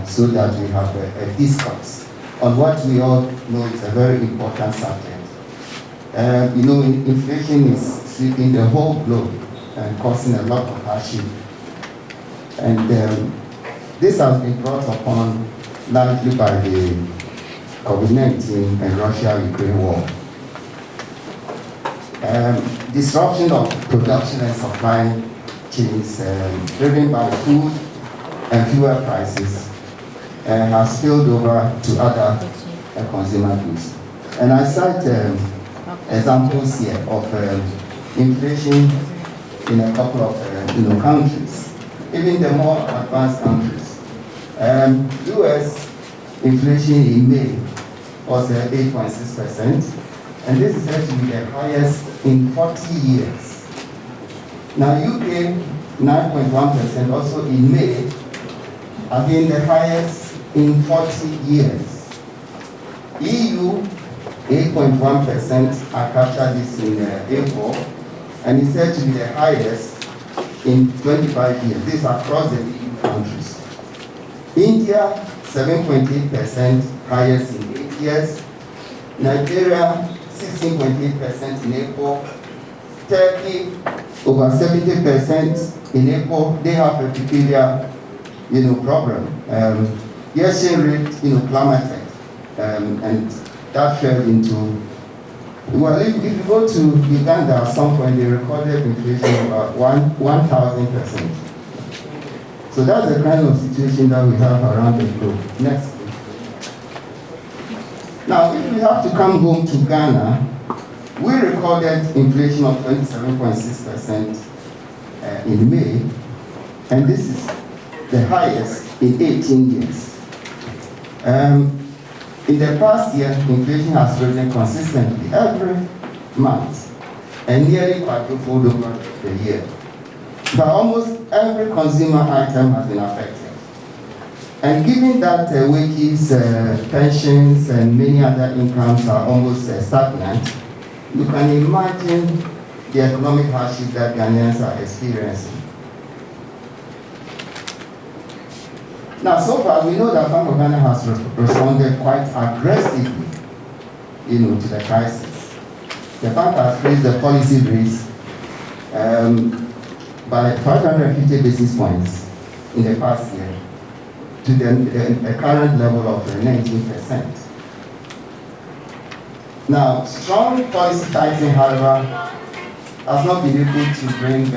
so that we have a discourse on what we all know is a very important subject. Inflation is sweeping the whole globe and causing a lot of hardship. And this has been brought upon largely by the COVID-19 and Russia-Ukraine war. Disruption of production and supply chains driven by food and fuel prices has spilled over to other consumer goods. And I cite examples here of inflation in a couple of countries, even the more advanced countries. US inflation in May was 8.6%, and this is said to be the highest in 40 years. Now UK 9.1% also in May, again the highest in 40 years. EU 8.1%, I captured this in April, and it's said to be the highest in 25 years. This is across the EU countries. India 7.8%, highest in 8 years. Nigeria 16.8% in April. Turkey over 70% in April. They have a peculiar, problem. The exchange rate, plummeted, and that fell into. Well, if you go to Uganda at some point, they recorded inflation of about 1,000%. So that's the kind of situation that we have around the globe. Next. Now, if we have to come home to Ghana, we recorded inflation of 27.6% in May, and this is the highest in 18 years. In the past year, inflation has risen consistently every month and nearly quadrupled over the year. But almost every consumer item has been affected. And given that wages, pensions, and many other incomes are almost stagnant, you can imagine the economic hardship that Ghanaians are experiencing. Now, so far, we know that Bank of Ghana has responded quite aggressively, to the crisis. The bank has raised the policy rates by 550 basis points in the past year to the current level of 19%. Now, strong policy tightening, however, has not been able to bring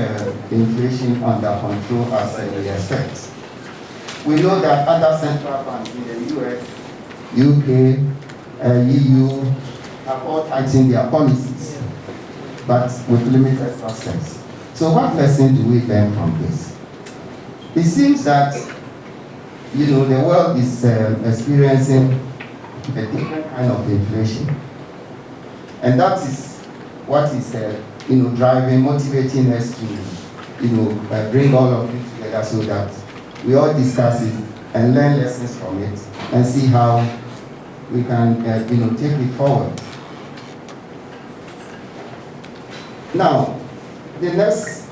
inflation under control as we expect. We know that other central banks in the US, UK, EU have all tightened their policies, but with limited success. So what lesson do we learn from this? It seems that, the world is experiencing a different kind of inflation. And that is what is, driving, motivating us to, bring all of it together so that we all discuss it and learn lessons from it and see how we can, take it forward. Now, the next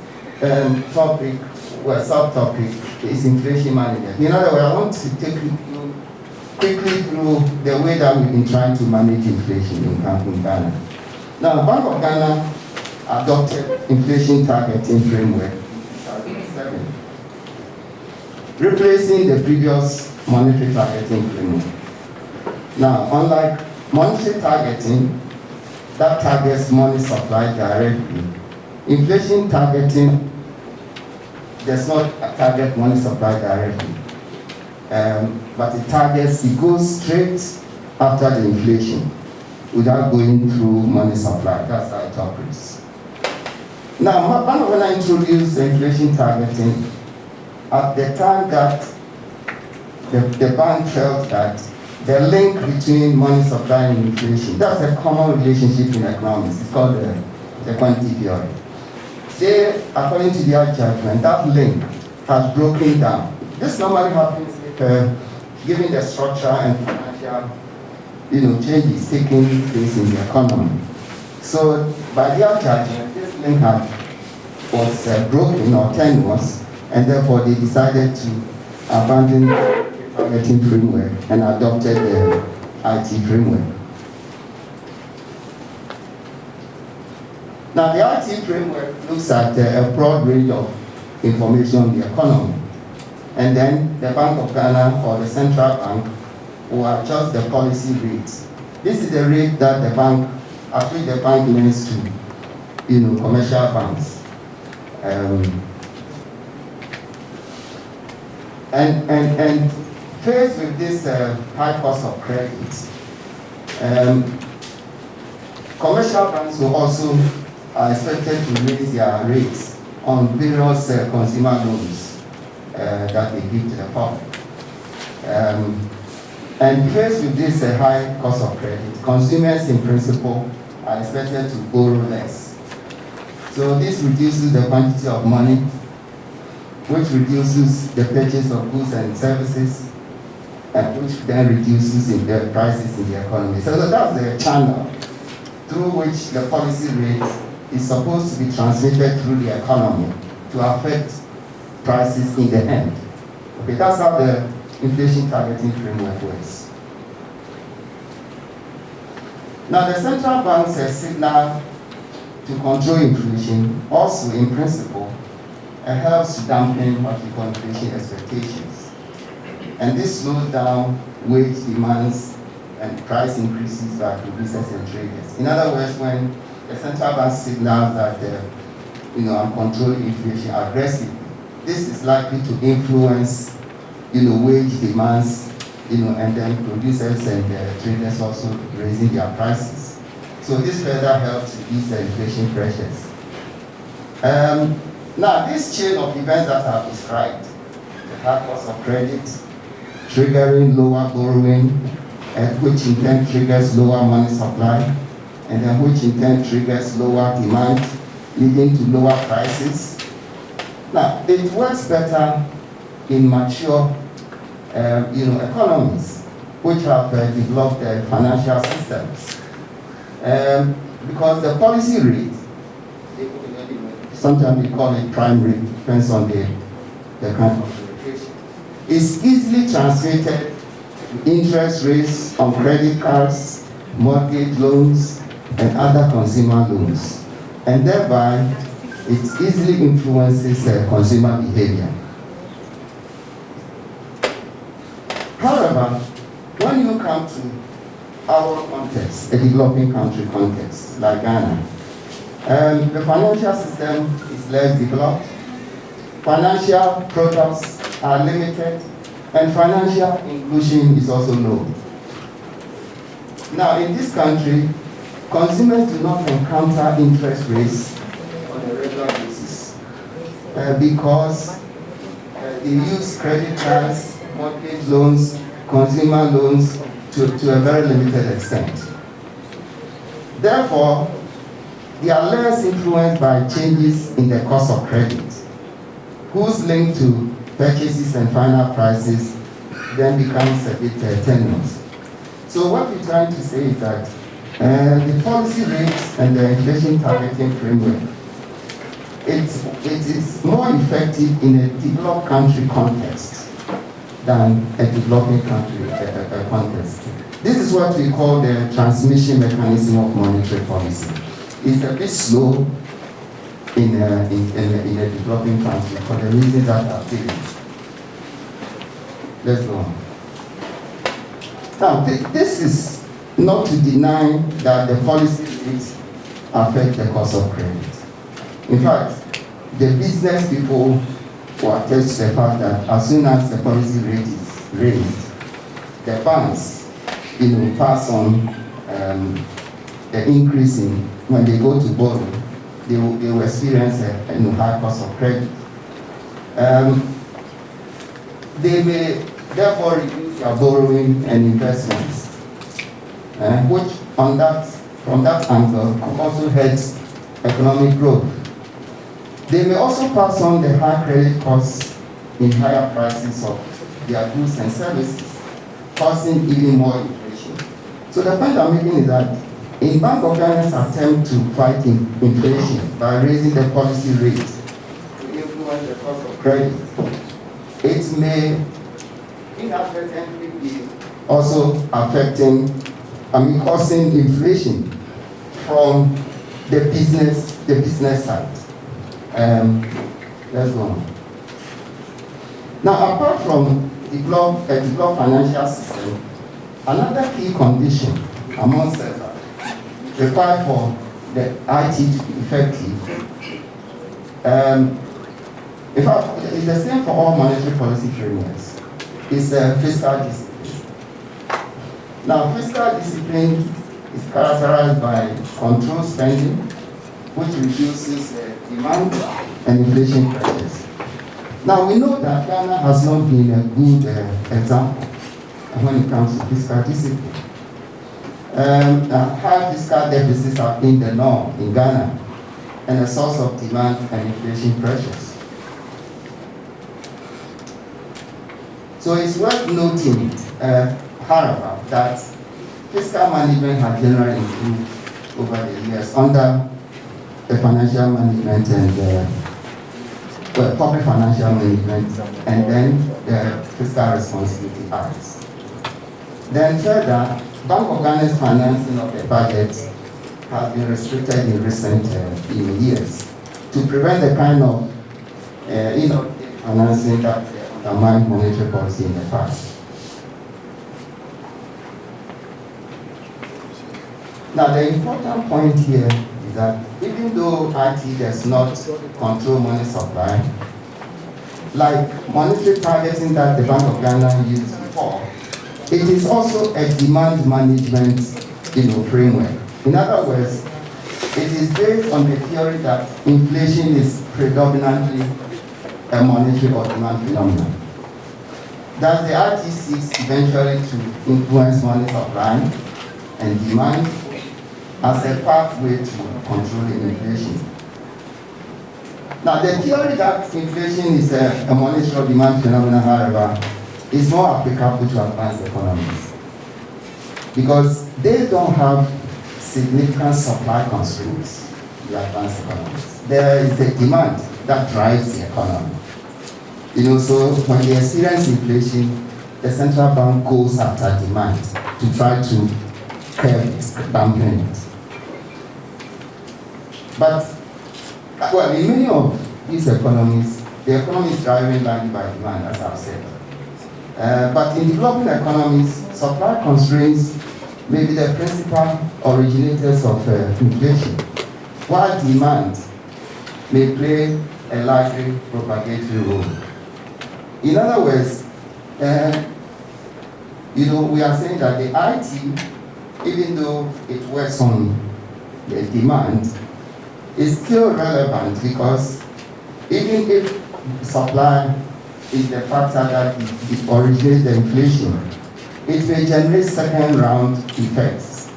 topic, subtopic, is inflation management. In other words, I want to take you quickly through the way that we've been trying to manage inflation in Ghana. Now, Bank of Ghana adopted inflation targeting framework in 2007. Replacing the previous monetary targeting framework. Now, unlike monetary targeting that targets money supply directly, inflation targeting does not target money supply directly, but it goes straight after the inflation without going through money supply. That's how it operates. Now, when I introduced inflation targeting, at the time that the bank felt that the link between money supply and inflation, that's a common relationship in economics. It's called the quantity theory. They, according to their judgment, that link has broken down. This normally happens if, given the structure and financial, changes taking place in the economy. So, by their judgment, this link was broken or tenuous, and therefore they decided to abandon targeting framework and adopted the IT framework. Now, the IT framework looks at a broad range of information on the economy, and then the Bank of Ghana or the central bank will adjust the policy rates. This is the rate that the bank lends to, commercial banks. And faced with this high cost of credit, commercial banks will also are expected to raise their rates on various consumer loans that they give to the public. And faced with this high cost of credit, consumers in principle are expected to borrow less. So this reduces the quantity of money, which reduces the purchase of goods and services, and which then reduces the prices in the economy. So that's the channel through which the policy rate is supposed to be transmitted through the economy to affect prices in the end. Okay, that's how the inflation targeting framework works. Now, the central bank's signal to control inflation also, in principle, helps to dampen what we call inflation expectations. And this slows down wage demands and price increases by producers and traders. In other words, when the central bank signals that I'm controlling inflation aggressively, this is likely to influence wage demands, and then producers and traders also raising their prices. So this further helps ease the inflation pressures. Now, this chain of events that I've described, the high cost of credit, triggering lower borrowing, which in turn triggers lower money supply, and then which in turn triggers lower demand, leading to lower prices. Now, it works better in mature economies, which have developed financial systems. Because the policy rate, sometimes we call it prime rate, depends on the kind of location, is easily transmitted to interest rates on credit cards, mortgage loans, and other consumer loans. And thereby, it easily influences consumer behavior. However, when you come to our context, a developing country context, like Ghana, the financial system is less developed, financial products are limited, and financial inclusion is also low. Now, in this country, consumers do not encounter interest rates on a regular basis because they use credit cards, mortgage loans, consumer loans to a very limited extent. Therefore, they are less influenced by changes in the cost of credit, whose link to purchases and final prices then becomes a bit tenuous. So what we're trying to say is that the policy rates and the inflation targeting framework, it is more effective in a developed country context than a developing country context. This is what we call the transmission mechanism of monetary policy. It's a bit slow in a developing country for the reasons that I've given. Let's go on. Now, this is not to deny that the policy rates affect the cost of credit. In fact, the business people will attest to the fact that as soon as the policy rate is raised, the banks, pass on the increase in when they go to borrow, they will experience a high cost of credit. They may therefore reduce their borrowing and investments, which from that angle also helps economic growth. They may also pass on the high credit costs in higher prices of their goods and services, causing even more inflation. So the point I'm making is that in Bank of Ghana's attempt to fight inflation by raising the policy rate to influence the cost of credit, it may inadvertently be also affecting, causing inflation from the business side. Let's go on. Now, apart from developed financial system, another key condition among several required for the IT to be effective. In fact, it's the same for all monetary policy frameworks. It's fiscal discipline. Now, fiscal discipline is characterized by controlled spending, which reduces demand and inflation pressures. Now, we know that Ghana has not been a good example when it comes to fiscal discipline. High fiscal deficits have been the norm in Ghana and a source of demand and inflation pressures. So it's worth noting, however, that fiscal management has generally improved over the years under the financial management and public financial management, and then the Fiscal Responsibility Act. Then further, Bank of Ghana's financing of the budget has been restricted in recent years to prevent the kind of financing that undermined monetary policy in the past. Now, the important point here is that even though IT does not control money supply, like monetary targeting that the Bank of Ghana used before, it is also a demand management framework. In other words, it is based on the theory that inflation is predominantly a monetary or demand phenomenon. Thus, the IT seeks eventually to influence money supply and demand as a pathway to controlling inflation. Now, the theory that inflation is a monetary or demand phenomenon, however, is more applicable to advanced economies because they don't have significant supply constraints in advanced economies. There is a demand that drives the economy. So when they experience inflation, the central bank goes after demand to try to curb it, dampen it. But, well, in many of these economies, the economy is driven largely by demand, as I've said. But in developing economies, supply constraints may be the principal originators of inflation, while demand may play a largely propagatory role. In other words, we are saying that the IT, even though it works on the demand, is still relevant because even if supply is the factor that it originates the inflation, it may generate second round effects,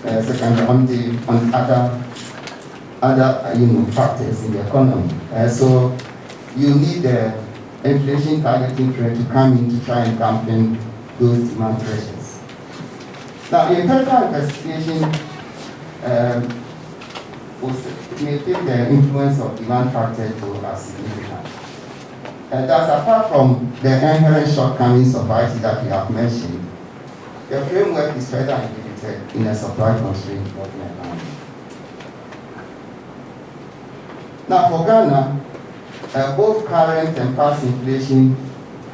on other factors in the economy. So you need the inflation targeting trend to come in to try and dampen those demand pressures. Now, empirical investigation may take the influence of demand factors to as significant. Thus, apart from the inherent shortcomings of IT that we have mentioned, the framework is further inhibited in a supply constraint developing economy. Now, for Ghana, both current and past inflation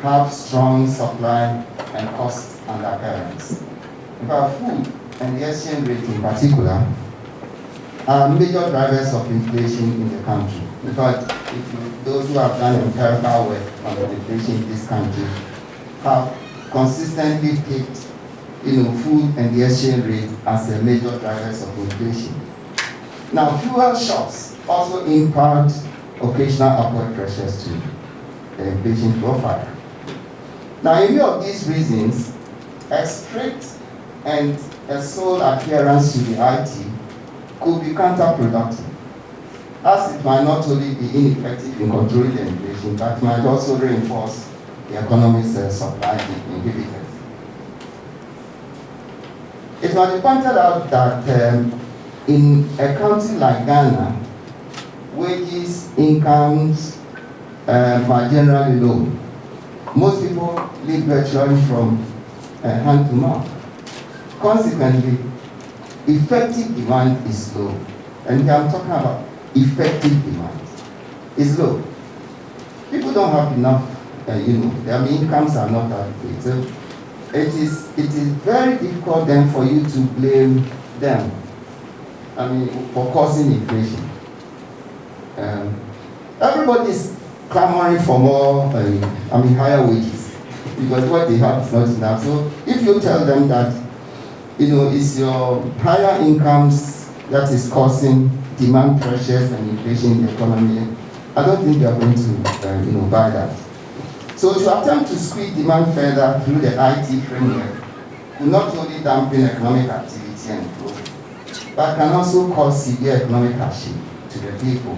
have strong supply and cost undercurrents. In fact, food and the exchange rate in particular are major drivers of inflation in the country. In fact, those who have done empirical work on the inflation in this country have consistently picked food and the exchange rate as the major drivers of inflation. Now, fuel shocks also impart occasional upward pressures to the inflation profile. Now, in view of these reasons, a strict and a sole adherence to the IT could be counterproductive, as it might not only be ineffective in controlling the inflation, but might also reinforce the economic's supply inhibitors. It might be pointed out that in a country like Ghana, wages, incomes are generally low. Most people live virtually from hand to mouth. Consequently, effective demand is low. And here I'm talking about effective demand. Is low. People don't have enough, their incomes are not adequate. So it is very difficult then for you to blame them, for causing inflation. Everybody is clamoring for more, higher wages, because what they have is not enough. So if you tell them that, it's your higher incomes that is causing demand pressures and inflation in the economy, I don't think they are going to, buy that. So to attempt to squeeze demand further through the IT framework will not only dampen economic activity and growth, but can also cause severe economic hardship to the people.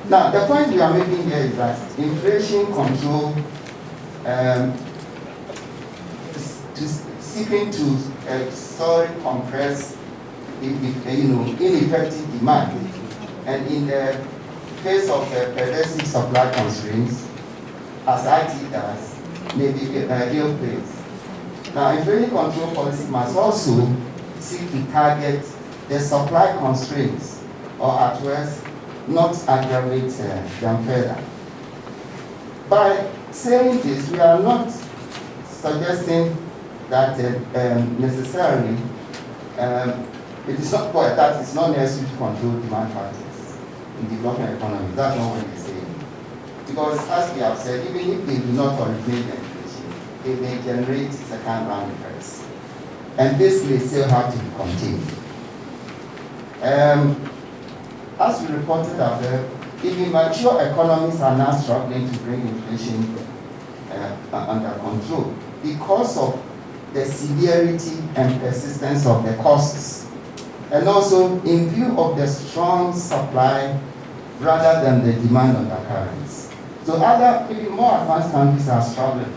Now, the point we are making here is that inflation control seeking to compress ineffective demand, and in the face of pervasive supply constraints, as IT does, may be a real place. Now, inflation control policy must also seek to target the supply constraints, or at worst, not aggravate them further. By saying this, we are not suggesting that necessarily it is not that it's not necessary to control demand factors in developing economies. That's not what we're saying. Because as we have said, even if they do not originate inflation, they may generate second round effects. And this may still have to be contained. As we reported above, even mature economies are now struggling to bring inflation under control because of the severity and persistence of the costs, and also in view of the strong supply rather than the demand undercurrents. So other, even more advanced countries are struggling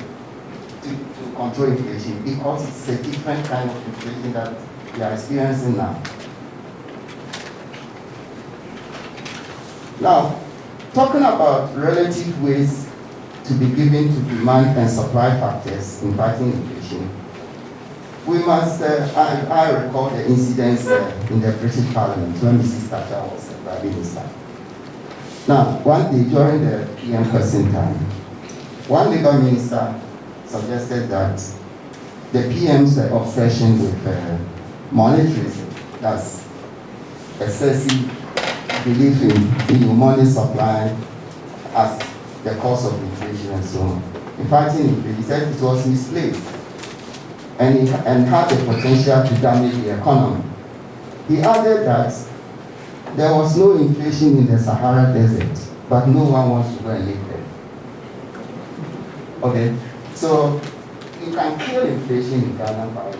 to control inflation because it's a different kind of inflation that we are experiencing now. Now, talking about relative weights to be given to demand and supply factors impacting inflation, we must, I recall the incidents in the British Parliament when Mrs. Thatcher was Prime Minister. Now, one day during the PM question time, one Labour minister suggested that the PM's obsession with monetarism, that's excessive belief in money supply as the cause of inflation and so on. In fact, he said it was misplaced and had the potential to damage the economy. He added that there was no inflation in the Sahara Desert, but no one wants to go and live there. Okay, so you can kill inflation in Ghana by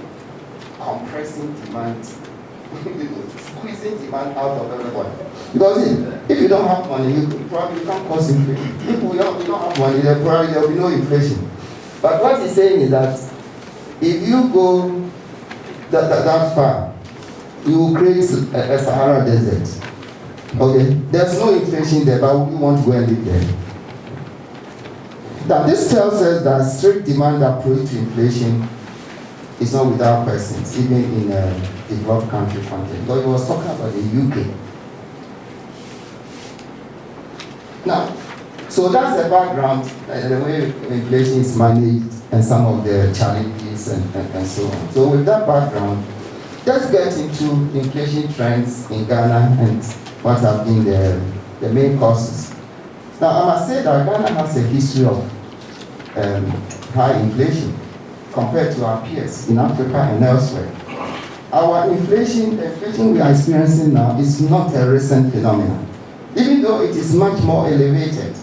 compressing demand, squeezing demand out of everybody. Because if you don't have money, you probably can't cause inflation. If you don't have money, there will be no inflation. But what he's saying is that if you go that far, you will create a Sahara Desert. Okay, there's no inflation there, but we want to go and live there. Now, this tells us that strict demand approach to inflation is not without persons, even in a developed country context. But he was talking about the UK. Now, so that's the background, the way inflation is managed and some of the challenges and so on. So with that background, let's get into inflation trends in Ghana and what have been the main causes. Now, I must say that Ghana has a history of high inflation compared to our peers in Africa and elsewhere. Our inflation we are experiencing now is not a recent phenomenon, even though it is much more elevated,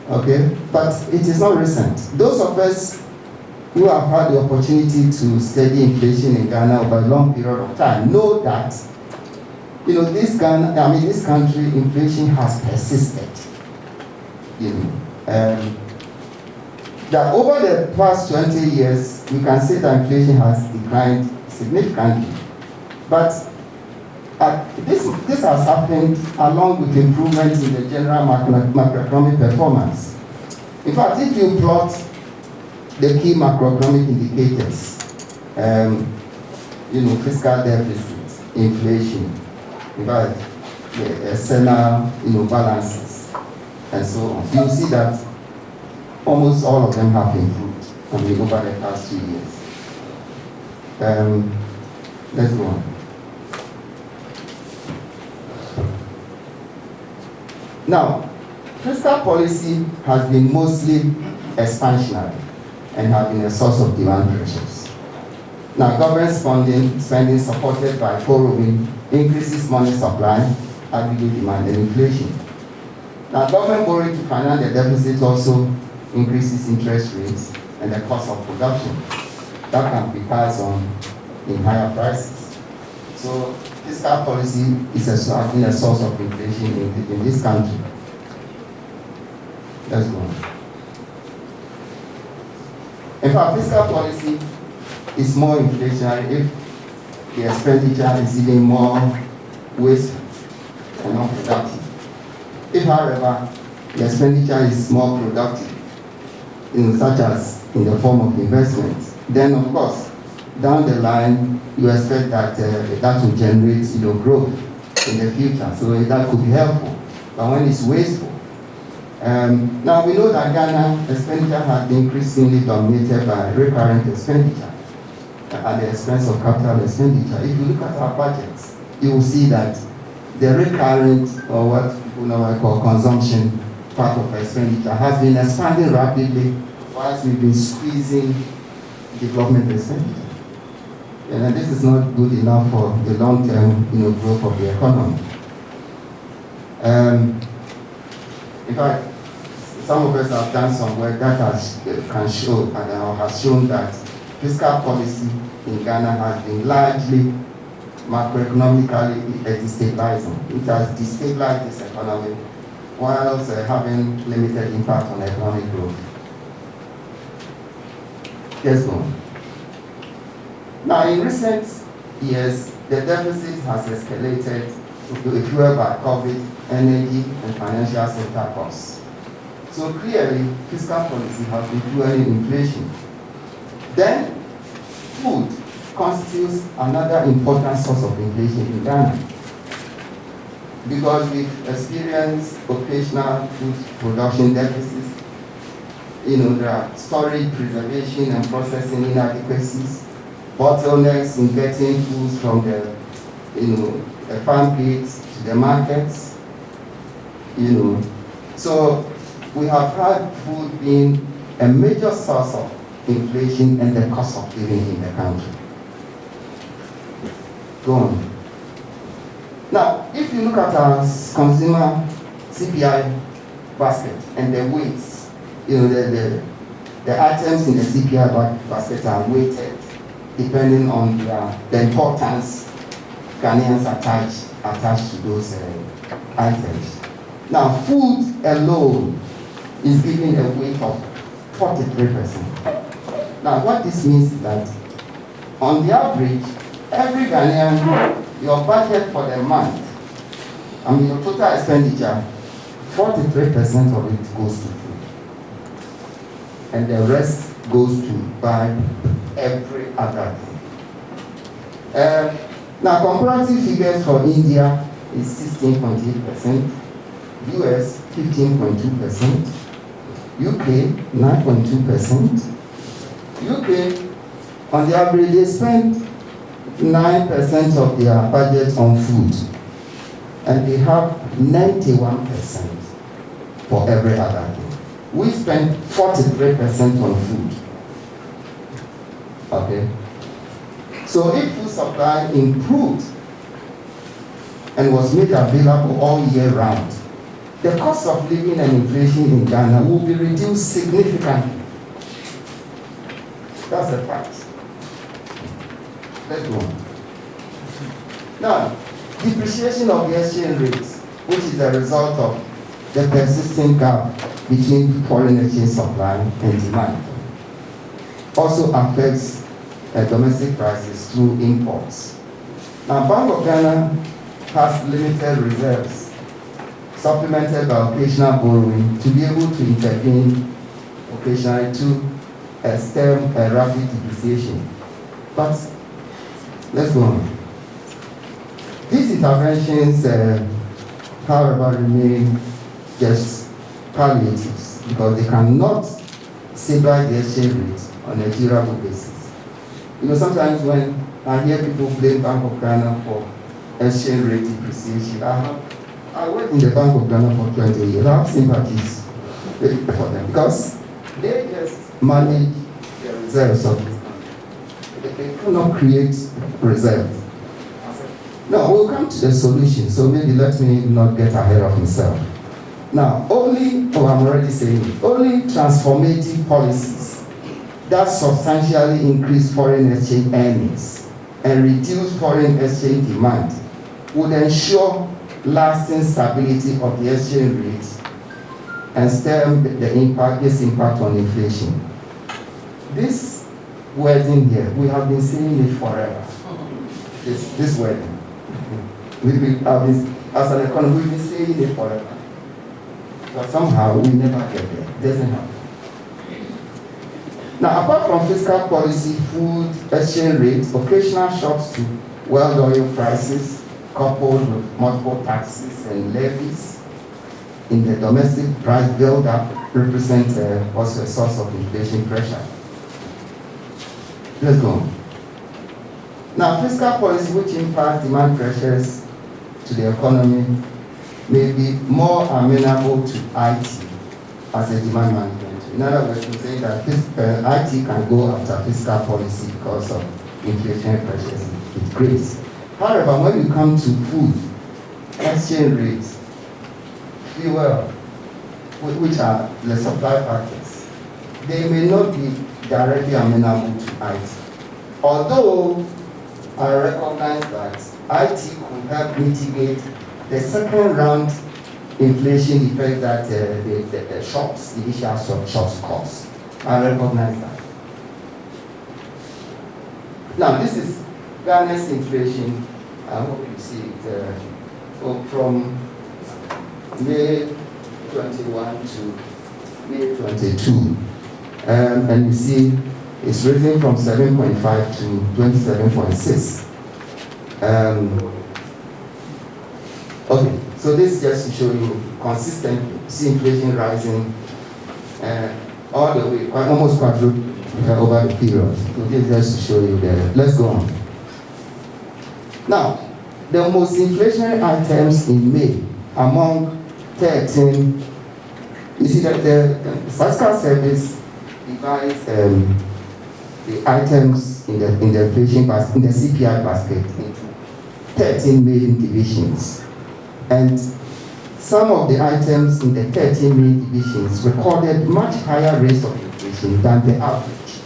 okay? But it is not recent. Those of us who have had the opportunity to study inflation in Ghana over a long period of time know that, this country, inflation has persisted. That over the past 20 years, you can say that inflation has declined significantly. But this has happened along with improvements in the general macroeconomic performance. In fact, if you plot the key macroeconomic indicators, fiscal deficit, inflation, in fact, the external, balances, and so on, you'll see that almost all of them have improved, over the past 2 years. Let's go on. Now, fiscal policy has been mostly expansionary and has been a source of demand pressures. Now, government spending supported by borrowing increases money supply, aggregate demand, and inflation. Now, government borrowing to finance the deficit also increases interest rates and the cost of production. That can be passed on in higher prices. So, fiscal policy has been a source of inflation in this country. Let's go on. In fact, fiscal policy is more inflationary if the expenditure is even more wasteful and not productive. If, however, the expenditure is more productive, such as in the form of investments, then of course, down the line, you expect that that will generate growth in the future. So that could be helpful. But when it's wasteful, now we know that Ghana expenditure has been increasingly dominated by recurrent expenditure at the expense of capital expenditure. If you look at our budgets, you will see that the recurrent, or what people now call consumption, part of expenditure has been expanding rapidly whilst we've been squeezing development expenditure. And this is not good enough for the long-term growth of the economy. In fact, some of us have done some work that has shown that fiscal policy in Ghana has been largely macroeconomically destabilizing. It has destabilized this economy whilst having limited impact on economic growth. Yes, go on. Now, in recent years, the deficit has escalated, fueled by COVID, energy, and financial sector costs. So clearly, fiscal policy has been fueling inflation. Then, food constitutes another important source of inflation in Ghana, because we've experienced occasional food production deficits. There are storage, preservation, and processing inadequacies, bottlenecks in getting foods from the farm pits to the markets. So we have had food being a major source of inflation and the cost of living in the country. Go on. Now, if you look at our consumer CPI basket and the weights, the items in the CPI basket are weighted depending on the importance Ghanaians attach to those items. Now, food alone is given a weight of 43%. Now, what this means is that on the average, every Ghanaian, your budget for the month, your total expenditure, 43% of it goes to food. And the rest goes to buy every other thing. Now, comparative figures for India is 16.8%, US 15.2%, UK 9.2%. UK, on the average, they spend 9% of their budget on food, and they have 91% for every other thing. We spend 43% on food. Okay? So if food supply improved and was made available all year round, the cost of living and inflation in Ghana will be reduced significantly. That's a fact. Let's go on. Now, depreciation of the exchange rate, which is a result of the persistent gap between foreign exchange supply and demand, also affects domestic prices through imports. Now, Bank of Ghana has limited reserves, supplemented by occasional borrowing, to be able to intervene occasionally to stem rapid depreciation. But let's go on. These interventions, however, remain just palliatives because they cannot stabilize the exchange rate on a durable basis. You know, sometimes when I hear people blame Bank of Ghana for exchange rate depreciation, I worked in the Bank of Ghana for 20 years. I have sympathies for them because they just manage the reserves of this country. They cannot create reserves. Now, we'll come to the solution, so maybe let me not get ahead of myself. Now, I'm already saying, only transformative policies that substantially increase foreign exchange earnings and reduce foreign exchange demand would ensure lasting stability of the exchange rate and stem this impact on inflation. This wording here, we have been saying it forever. This wording. As an economist, we've been saying it forever. But somehow we never get there. It doesn't happen. Now, apart from fiscal policy, food, exchange rates, occasional shocks to world oil prices, coupled with multiple taxes and levies in the domestic price build-up, represent also a source of inflation pressure. Let's go on. Now, fiscal policy which impacts demand pressures to the economy may be more amenable to IT as a demand management. In other words, we say that IT can go after fiscal policy because of inflation pressures. It's great. However, when you come to food, exchange rates, fuel, which are the supply factors, they may not be directly amenable to IT. Although I recognize that IT could help mitigate the second round inflation effect that the shocks, initial shocks cause. I recognize that. Now, this is Ghana's inflation. I hope you see it from May 21 to May 22. And you see it's risen from 7.5 to 27.6. Okay, so this is just to show you consistently, see inflation rising all the way, almost quadruple over the period. So this is just to show you that. Let's go on. Now, the most inflationary items in May among 13, you see that the statistical service divides the items in the inflation basket, in the CPI basket, into 13 main divisions. And some of the items in the 13 main divisions recorded much higher rates of inflation than the average.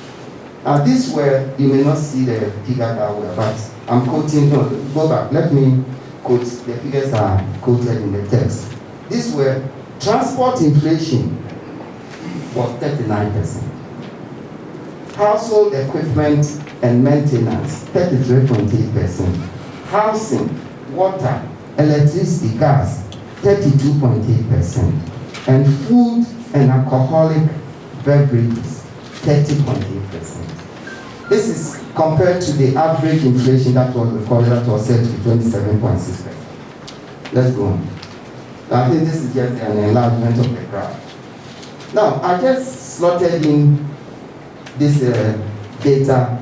Now, this where you may not see the figure that well, but I'm quoting, no, go back, let me quote, the figures are quoted in the text. This where transport inflation was 39%. Household equipment and maintenance, 33.8%. Housing, water, electricity, gas, 32.8%. And food and alcoholic beverages, 30.8%. This is compared to the average inflation that was recorded, that was set to 27.6%. Let's go on. I think this is just an enlargement of the graph. Now, I just slotted in this data.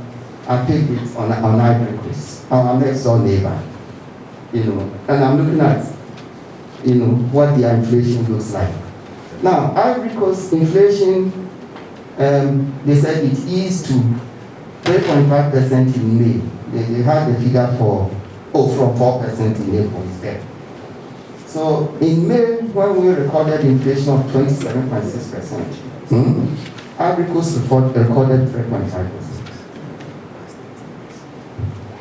I picked it on Ivory Coast, our next door neighbor. And I'm looking at, what their inflation looks like. Now, Ivory Coast inflation, they said it eased to 3.5% in May. They had the figure from 4% in April instead. So in May, when we recorded inflation of 27.6%, Ivory Coast recorded 3.5%.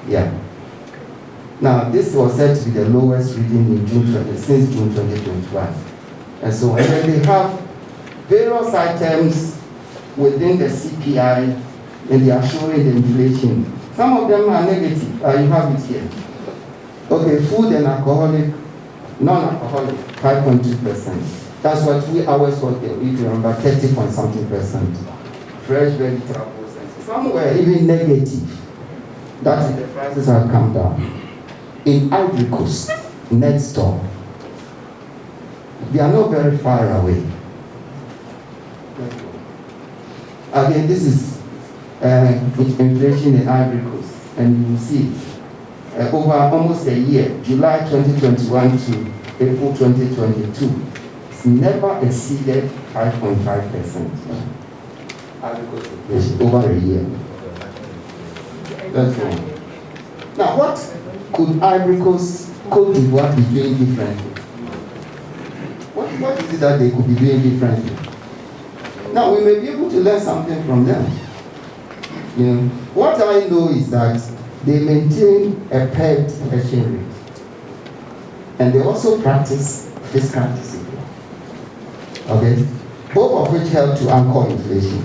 Yeah. Now, this was said to be the lowest reading in since June 2021. And so, and then they have various items within the CPI, and they are showing the inflation. Some of them are negative. You have it here. Okay, food and alcoholic, non-alcoholic, 5.2%. That's what we always want, if you remember, 30 point something %. Fresh vegetables, and some were even negative. That is, the prices have come down. In Ivory Coast, next door, they are not very far away. Again, this is inflation in Ivory Coast, and you will see over almost a year, July 2021 to April 2022, it's never exceeded 5.5%. Ivory Coast inflation over a year. That's one. Now, what could Ivory Coast, Cote d'Ivoire be doing differently? What is it that they could be doing differently? Now, we may be able to learn something from them. You know, what I know is that they maintain a pegged exchange rate, and they also practice fiscal discipline. Okay, both of which help to anchor inflation.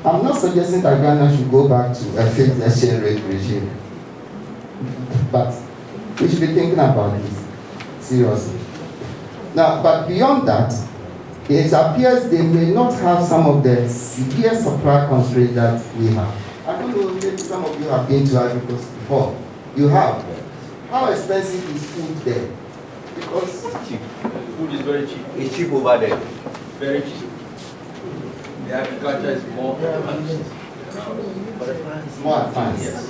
I'm not suggesting that Ghana should go back to a fixed exchange rate regime, but we should be thinking about this seriously. Now, but beyond that, it appears they may not have some of the severe supply constraints that we have. I don't know, maybe some of you have been to Ivory Coast before. You have. How expensive is food there? Because it's cheap. Food is very cheap. It's cheap over there. Very cheap. The agriculture is more advanced. More advanced. Yes.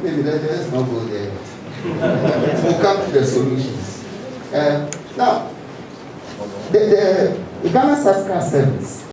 Maybe let's not go there. We'll come to the solutions. Now, the Ghana Sasca service